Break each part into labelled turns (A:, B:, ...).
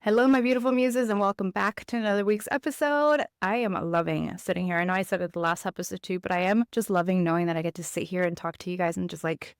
A: Hello, my beautiful muses, and welcome back to another week's episode. I am loving sitting here. I know I said it the last episode too, but I am just loving knowing that I get to sit here and talk to you guys and just like,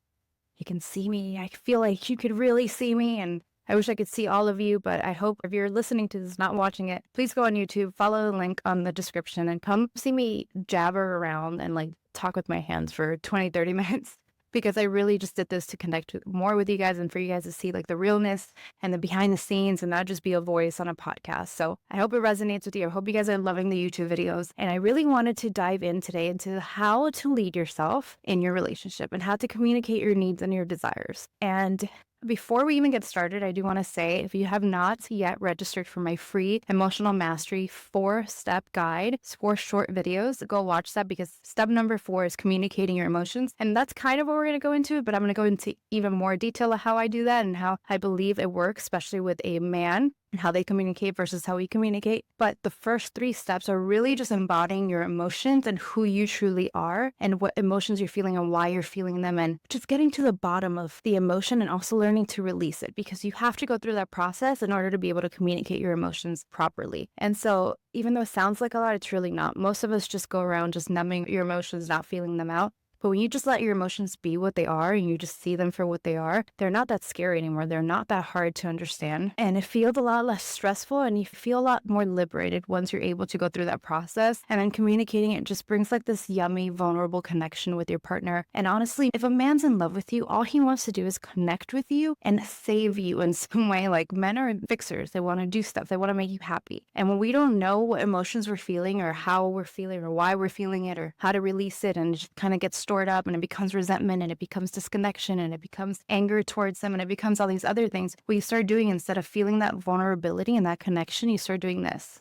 A: you can see me. I feel like you could really see me, and I wish I could see all of you, but I hope if you're listening to this, not watching it, please go on YouTube, follow the link on the description, and come see me jabber around and like talk with my hands for 20-30 minutes. Because I really just did this to connect more with you guys and for you guys to see like the realness and the behind the scenes and not just be a voice on a podcast. So I hope it resonates with you. I hope you guys are loving the YouTube videos. And I really wanted to dive in today into how to lead yourself in your relationship and how to communicate your needs and your desires. And before we even get started, I do want to say, if you have not yet registered for my free emotional mastery 4-step guide, it's 4 short videos, go watch that, because step number 4 is communicating your emotions. And that's kind of what we're going to go into, but I'm going to go into even more detail of how I do that and how I believe it works, especially with a man, and how they communicate versus how we communicate. But the first 3 steps are really just embodying your emotions and who you truly are and what emotions you're feeling and why you're feeling them, and just getting to the bottom of the emotion and also learning to release it, because you have to go through that process in order to be able to communicate your emotions properly. And so even though it sounds like a lot, it's really not. Most of us just go around just numbing your emotions, not feeling them out. But when you just let your emotions be what they are and you just see them for what they are, they're not that scary anymore. They're not that hard to understand. And it feels a lot less stressful and you feel a lot more liberated once you're able to go through that process. And then communicating it just brings like this yummy, vulnerable connection with your partner. And honestly, if a man's in love with you, all he wants to do is connect with you and save you in some way. Like, men are fixers. They want to do stuff. They want to make you happy. And when we don't know what emotions we're feeling or how we're feeling or why we're feeling it or how to release it, and it just kind of gets stored up and it becomes resentment and it becomes disconnection and it becomes anger towards them and it becomes all these other things, what you start doing, instead of feeling that vulnerability and that connection, you start doing this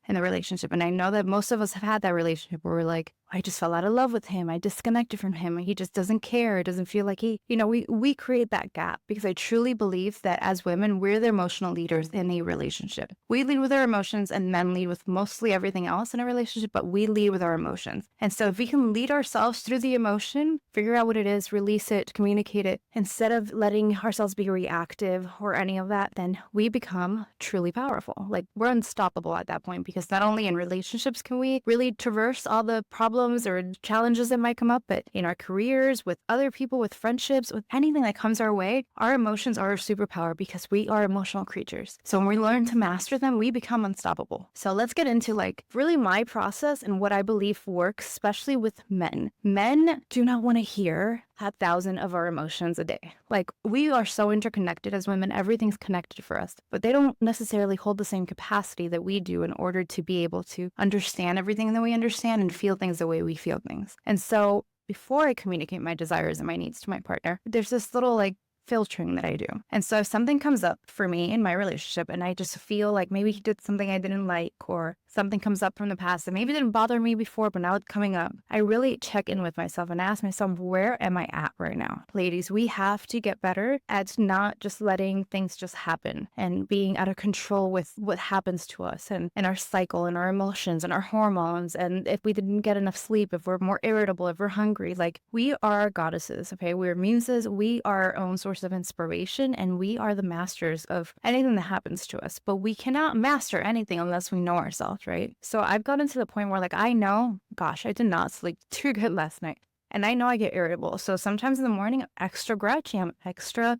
A: in the relationship. And I know that most of us have had that relationship where we're like, I just fell out of love with him. I disconnected from him. He just doesn't care. It doesn't feel like we create that gap, because I truly believe that as women, we're the emotional leaders in a relationship. We lead with our emotions and men lead with mostly everything else in a relationship, but we lead with our emotions. And so if we can lead ourselves through the emotion, figure out what it is, release it, communicate it, instead of letting ourselves be reactive or any of that, then we become truly powerful. Like, we're unstoppable at that point, because not only in relationships can we really traverse all the problems or challenges that might come up, but in our careers, with other people, with friendships, with anything that comes our way, our emotions are our superpower, because we are emotional creatures. So when we learn to master them, we become unstoppable. So let's get into like really my process and what I believe works, especially with men. Men do not want to hear 1,000 of our emotions a day. Like, we are so interconnected as women, everything's connected for us, but they don't necessarily hold the same capacity that we do in order to be able to understand everything that we understand and feel things the way we feel things. And so before I communicate my desires and my needs to my partner, there's this little like filtering that I do. And so if something comes up for me in my relationship and I just feel like maybe he did something I didn't like, or something comes up from the past that maybe didn't bother me before, but now it's coming up, I really check in with myself and ask myself, where am I at right now? Ladies, we have to get better at not just letting things just happen and being out of control with what happens to us and our cycle and our emotions and our hormones. And if we didn't get enough sleep, if we're more irritable, if we're hungry, like, we are goddesses, okay? We're muses. We are our own source of inspiration, and we are the masters of anything that happens to us. But we cannot master anything unless we know ourselves, right? So I've gotten to the point where, like, I know, gosh, I did not sleep too good last night. And I know I get irritable. So sometimes in the morning, I'm extra grouchy, I'm extra,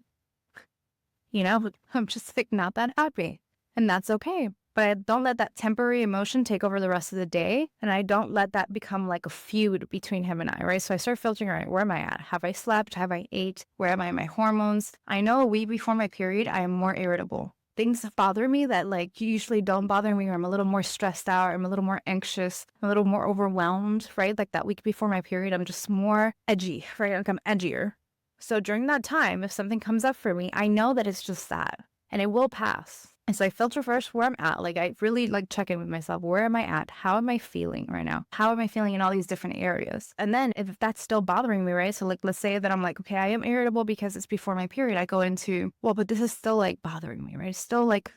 A: I'm just like not that happy. And that's okay. But I don't let that temporary emotion take over the rest of the day. And I don't let that become like a feud between him and I, right? So I start filtering, all right, where am I at? Have I slept? Have I ate? Where am I in my hormones? I know a week before my period, I am more irritable. Things bother me that like usually don't bother me, or I'm a little more stressed out, or I'm a little more anxious, I'm a little more overwhelmed, right? Like that week before my period, I'm just more edgy, right? Like I'm edgier. So during that time, if something comes up for me, I know that it's just that, and it will pass. And so I filter first where I'm at. Like, I really like check in with myself. Where am I at? How am I feeling right now? How am I feeling in all these different areas? And then if that's still bothering me, right? So like, let's say that I'm like, okay, I am irritable because it's before my period. I go into, well, but this is still like bothering me, right? It's still like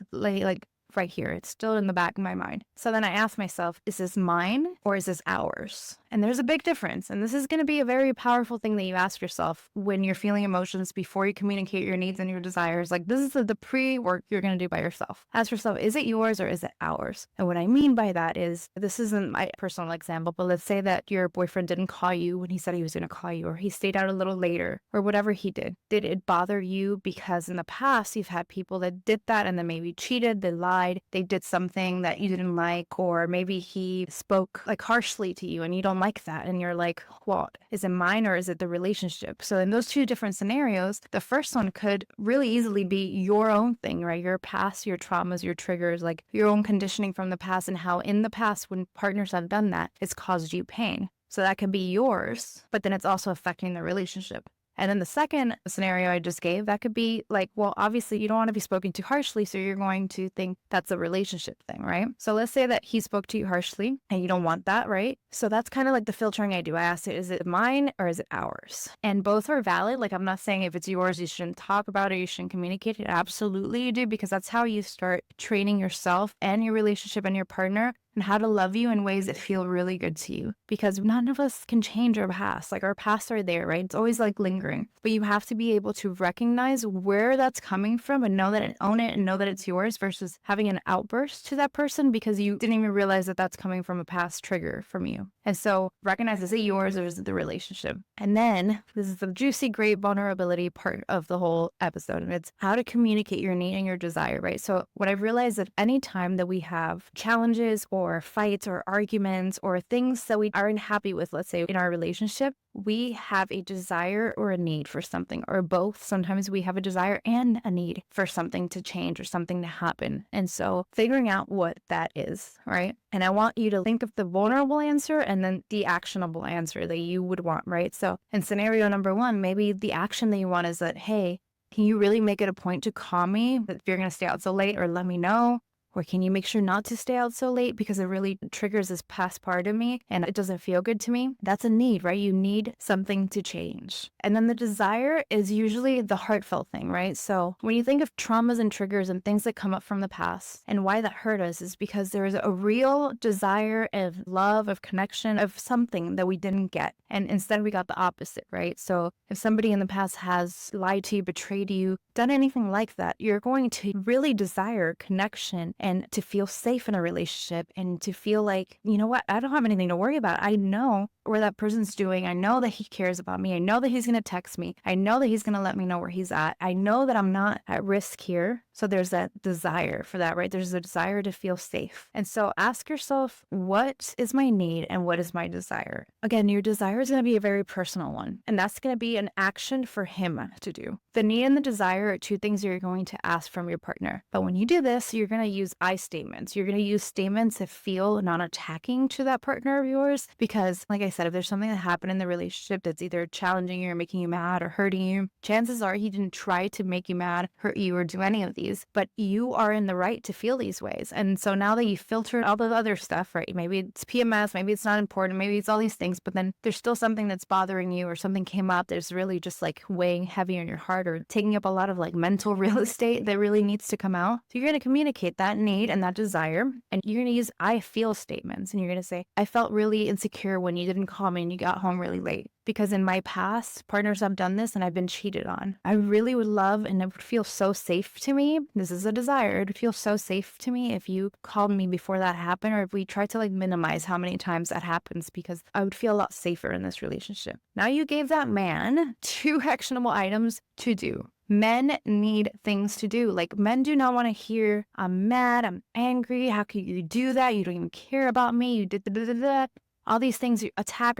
A: right here. It's still in the back of my mind. So then I ask myself, is this mine or is this ours? And there's a big difference. And this is going to be a very powerful thing that you ask yourself when you're feeling emotions before you communicate your needs and your desires. Like, this is the pre-work you're going to do by yourself. Ask yourself, is it yours or is it ours? And what I mean by that is, this isn't my personal example, but let's say that your boyfriend didn't call you when he said he was going to call you, or he stayed out a little later, or whatever he did. Did it bother you because in the past you've had people that did that and then maybe cheated, they lied, they did something that you didn't like, or maybe he spoke like harshly to you and you don't like that, and you're like, what? Is it mine or is it the relationship? So in those two different scenarios, the first one could really easily be your own thing, right? Your past, your traumas, your triggers, like your own conditioning from the past, and how in the past when partners have done that, it's caused you pain. So that can be yours, but then it's also affecting the relationship. And then the second scenario I just gave, that could be like, well, obviously you don't want to be spoken to harshly, so you're going to think that's a relationship thing, right? So let's say that he spoke to you harshly and you don't want that, right? So that's kind of like the filtering I do. I ask it, is it mine or is it ours? And both are valid. Like, I'm not saying if it's yours, you shouldn't talk about it, you shouldn't communicate it. Absolutely you do, because that's how you start training yourself and your relationship and your partner and how to love you in ways that feel really good to you. Because none of us can change our past. Like, our pasts are there, right? It's always like lingering. But you have to be able to recognize where that's coming from and know that and own it and know that it's yours, versus having an outburst to that person because you didn't even realize that that's coming from a past trigger from you. And so recognize, is it yours or is it the relationship? And then this is the juicy, great vulnerability part of the whole episode. And it's how to communicate your need and your desire, right? So what I've realized, that any time that we have challenges or fights or arguments or things that we aren't happy with, let's say in our relationship, we have a desire or a need for something, or both. Sometimes we have a desire and a need for something to change or something to happen. And so figuring out what that is, right? And I want you to think of the vulnerable answer and then the actionable answer that you would want, right? So in scenario number one, maybe the action that you want is that, hey, can you really make it a point to call me if you're going to stay out so late, or let me know? Or can you make sure not to stay out so late because it really triggers this past part of me and it doesn't feel good to me? That's a need, right? You need something to change. And then the desire is usually the heartfelt thing, right? So when you think of traumas and triggers and things that come up from the past, and why that hurt us is because there is a real desire of love, of connection, of something that we didn't get. And instead we got the opposite, right? So if somebody in the past has lied to you, betrayed you, done anything like that, you're going to really desire connection and to feel safe in a relationship and to feel like, you know what, I don't have anything to worry about. I know where that person's doing. I know that he cares about me. I know that he's going to text me. I know that he's going to let me know where he's at. I know that I'm not at risk here. So there's that desire for that, right? There's a desire to feel safe. And so ask yourself, what is my need and what is my desire? Again, your desire is going to be a very personal one, and that's going to be an action for him to do. The need and the desire are two things you're going to ask from your partner. But when you do this, you're going to use I statements. You're going to use statements that feel non-attacking to that partner of yours, because like I said, if there's something that happened in the relationship that's either challenging you or making you mad or hurting you, chances are he didn't try to make you mad, hurt you, or do any of these, but you are in the right to feel these ways. And so now that you filtered all the other stuff, right? Maybe it's PMS, maybe it's not important, maybe it's all these things, but then there's still something that's bothering you, or something came up that's really just like weighing heavy on your heart or taking up a lot of like mental real estate that really needs to come out. So you're going to communicate that need and that desire, and you're going to use I feel statements, and you're going to say, I felt really insecure when you didn't call me and you got home really late, because in my past, partners have done this and I've been cheated on. I really would love, and it would feel so safe to me. This is a desire. It would feel so safe to me if you called me before that happened, or if we tried to like minimize how many times that happens, because I would feel a lot safer in this relationship. Now you gave that man 2 actionable items to do. Men need things to do. Like, men do not want to hear, I'm mad, I'm angry, how could you do that? You don't even care about me, you did da. All these things, you attack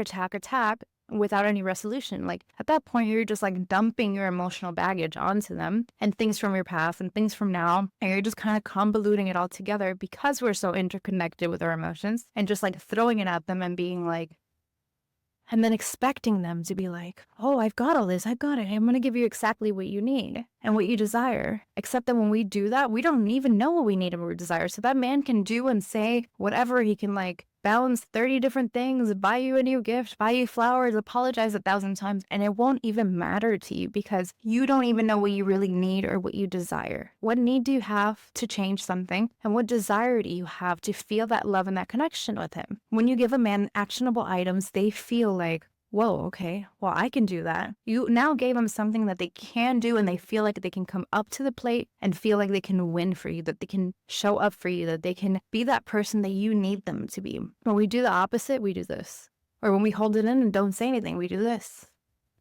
A: without any resolution. Like, at that point, you're just like dumping your emotional baggage onto them and things from your past and things from now. And you're just kind of convoluting it all together because we're so interconnected with our emotions, and just like throwing it at them and being like, and then expecting them to be like, oh, I've got all this, I've got it. I'm going to give you exactly what you need and what you desire. Except that when we do that, we don't even know what we need and what we desire. So that man can do and say whatever. He can like balance 30 different things, buy you a new gift, buy you flowers, apologize 1,000 times, and it won't even matter to you because you don't even know what you really need or what you desire. What need do you have to change something? And what desire do you have to feel that love and that connection with him? When you give a man actionable items, they feel like, whoa, okay, well, I can do that. You now gave them something that they can do, and they feel like they can come up to the plate and feel like they can win for you, that they can show up for you, that they can be that person that you need them to be. When we do the opposite, we do this. Or when we hold it in and don't say anything, we do this.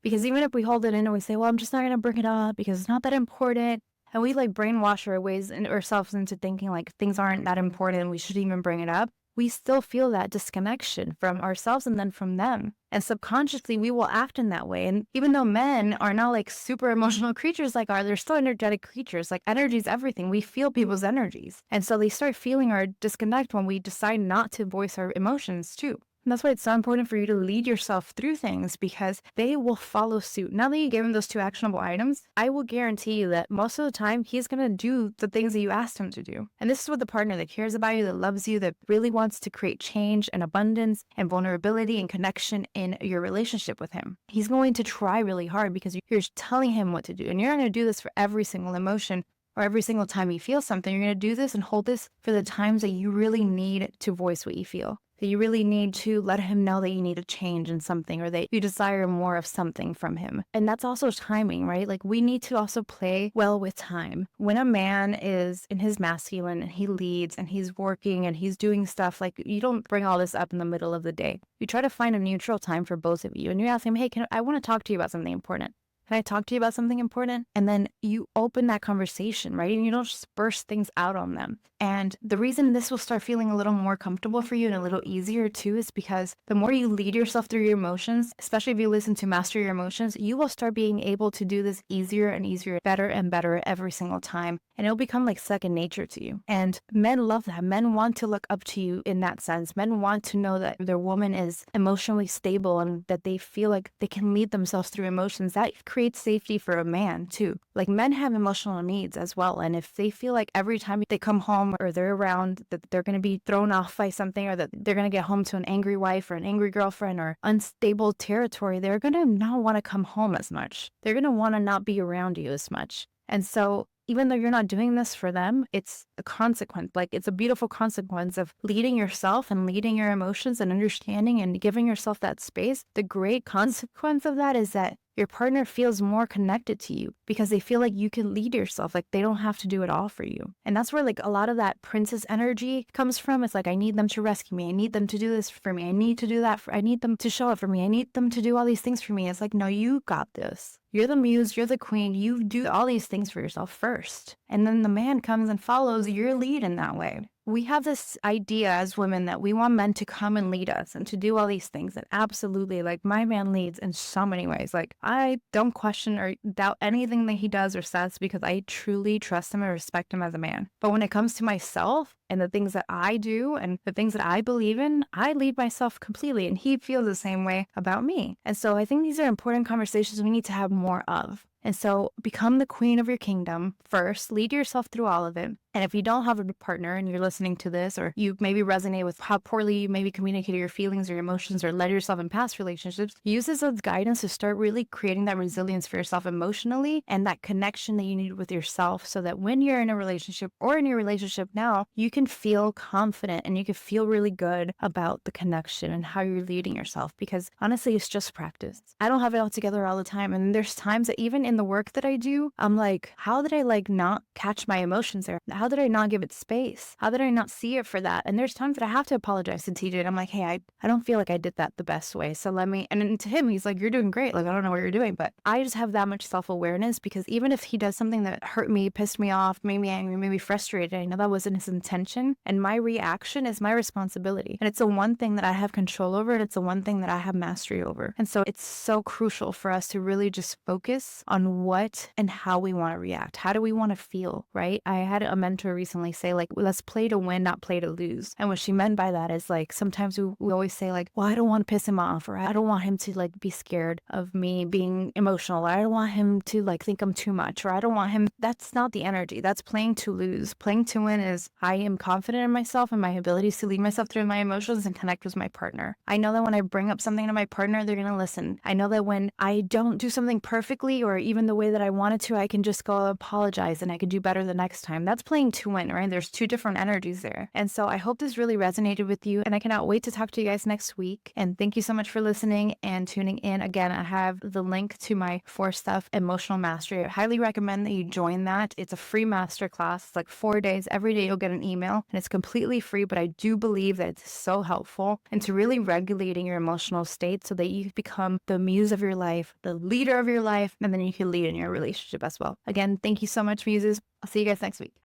A: Because even if we hold it in and we say, well, I'm just not going to bring it up because it's not that important, and we like brainwash our ways and ourselves into thinking like things aren't that important, we shouldn't even bring it up, we still feel that disconnection from ourselves and then from them. And subconsciously, we will act in that way. And even though men are not like super emotional creatures like ours, they're still energetic creatures. Like energy is everything. We feel people's energies. And so they start feeling our disconnect when we decide not to voice our emotions too. And that's why it's so important for you to lead yourself through things, because they will follow suit. Now that you gave him those 2 actionable items, I will guarantee you that most of the time he's going to do the things that you asked him to do. And this is what the partner that cares about you, that loves you, that really wants to create change and abundance and vulnerability and connection in your relationship with him. He's going to try really hard because you're telling him what to do. And you're not going to do this for every single emotion or every single time you feel something. You're going to do this and hold this for the times that you really need to voice what you feel. That you really need to let him know that you need a change in something, or that you desire more of something from him. And that's also timing, right? Like we need to also play well with time. When a man is in his masculine and he leads and he's working and he's doing stuff, like you don't bring all this up in the middle of the day. You try to find a neutral time for both of you, and you ask him, hey, I want to talk to you about something important. Can I talk to you about something important? And then you open that conversation, right? And you don't just burst things out on them. And the reason this will start feeling a little more comfortable for you and a little easier too is because the more you lead yourself through your emotions, especially if you listen to Master Your Emotions, you will start being able to do this easier and easier, better and better every single time. And it'll become like second nature to you. And men love that. Men want to look up to you in that sense. Men want to know that their woman is emotionally stable and that they feel like they can lead themselves through emotions. That creates safety for a man too. Like men have emotional needs as well. And if they feel like every time they come home or they're around that they're going to be thrown off by something, or that they're going to get home to an angry wife or an angry girlfriend or unstable territory, they're going to not want to come home as much. They're going to want to not be around you as much. And so even though you're not doing this for them, it's a consequence. Like it's a beautiful consequence of leading yourself and leading your emotions and understanding and giving yourself that space. The great consequence of that is that your partner feels more connected to you because they feel like you can lead yourself, like they don't have to do it all for you. And that's where like a lot of that princess energy comes from. It's like, I need them to rescue me. I need them to do this for me. I need to do that. I need them to show up for me. I need them to do all these things for me. It's like, no, you got this. You're the muse, you're the queen, you do all these things for yourself first. And then the man comes and follows your lead in that way. We have this idea as women that we want men to come and lead us and to do all these things. And absolutely, like my man leads in so many ways. Like I don't question or doubt anything that he does or says because I truly trust him and respect him as a man. But when it comes to myself and the things that I do and the things that I believe in, I lead myself completely. And he feels the same way about me. And so I think these are important conversations we need to have more of. And so become the queen of your kingdom first, lead yourself through all of it. And if you don't have a partner and you're listening to this, or you maybe resonate with how poorly you maybe communicated your feelings or your emotions or led yourself in past relationships, use this as guidance to start really creating that resilience for yourself emotionally and that connection that you need with yourself, so that when you're in a relationship or in your relationship now, you can feel confident and you can feel really good about the connection and how you're leading yourself. Because honestly, it's just practice. I don't have it all together all the time. And there's times that even in the work that I do, I'm like, how did I like not catch my emotions there? How did I not give it space? How did I not see it for that? And there's times that I have to apologize to TJ. I'm like, hey, I don't feel like I did that the best way. So let me, and then to him, he's like, you're doing great. Like, I don't know what you're doing, but I just have that much self-awareness because even if he does something that hurt me, pissed me off, made me angry, made me frustrated, I know that wasn't his intention. And my reaction is my responsibility. And it's the one thing that I have control over. And it's the one thing that I have mastery over. And so it's so crucial for us to really just focus on what and how we want to react. How do we want to feel, right? I had a mentor mentor recently say, like, let's play to win, not play to lose. And what she meant by that is, like, sometimes we always say, like, well, I don't want to piss him off, or I don't want him to, like, be scared of me being emotional, or I don't want him to, like, think I'm too much, or I don't want him. That's not the energy. That's playing to lose. Playing to win is I am confident in myself and my abilities to lead myself through my emotions and connect with my partner. I know that when I bring up something to my partner, they're going to listen. I know that when I don't do something perfectly or even the way that I wanted to, I can just go apologize and I can do better the next time. That's playing to win, right? There's two different energies there. And so I hope this really resonated with you, and I cannot wait to talk to you guys next week. And thank you so much for listening and tuning in. Again, I have the link to my 4-step emotional mastery. I highly recommend that you join that. It's a free masterclass. It's like 4 days. Every day you'll get an email, and it's completely free, but I do believe that it's so helpful into really regulating your emotional state so that you become the muse of your life, the leader of your life, and then you can lead in your relationship as well. Again, thank you so much, muses. I'll see you guys next week.